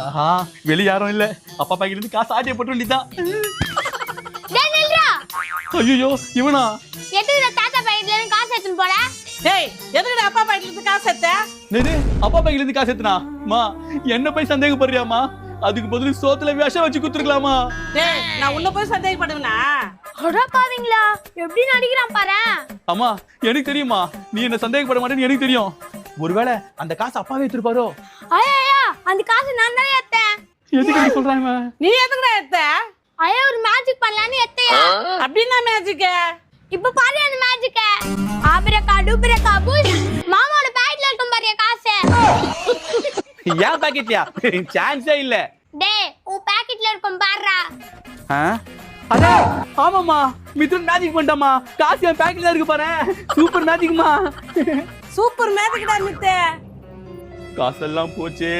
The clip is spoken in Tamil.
ஆஹா வெளிய யாரும் இல்ல. அப்பா பாக்கெட்ல இருந்து காசு ஆட்டிய போட்டு வேண்டியதான். டேய் நில்றா. ஐயோ இவனா? எதுக்கு தாத்தா பாக்கெட்ல இருந்து காசு எடுத்துன்னு போற? டேய் எதுக்குடா அப்பா பாக்கெட்ல இருந்து காசு எடுத்த? நேனே அப்பா பாக்கெட்ல இருந்து காசு எடுத்தனா? அம்மா என்ன போய் சந்தேகப்படுறியாமா? அதுக்கு பதிலா சோத்துல விஷம் வச்சு குத்துறலாமா? டேய் நான் உன்ன போய் சந்தேகப்படுவேனா? அட பாவீங்களா எப்படி நடிக்கிறான் பாரு. அம்மா எனக்கு தெரியுமா நீ என்ன சந்தேகப்பட மாட்டேன்னு எனக்கு தெரியும். ஒருவேளை அந்த காசு அப்பாவே எடுத்துப்பாரோ? ஐயா அந்த காசு நான் தானே எடுத்தேன். எதுக்கு நீ சொல்றாங்க? நீ எதுக்குடா எடுத்த? ஐயா ஒரு மேஜிக் பண்ணலான்னு எடுத்தேன். அப்படினா மேஜிக்? இப்ப பாரு அந்த மேஜிக்க. ஆபிரகா டூபிரகா புஷ் மாமாவோட பாக்கெட்ல இருக்கும் பாரு காசு. ஏன் பாக்கெட்லயா? சான்ஸே இல்ல. டேய் உன் பாக்கெட்ல இருக்கும் பாருடா. அட ஆமாமா மிதுன் மேஜிக் பண்ணிட்டாமா. காசு என் பாக்கெட்ல இருக்கு பாரு. சூப்பர் மேஜிக்மா. சூப்பர் மேஜிக்டா மித்து. காசெல்லாம் போச்சு.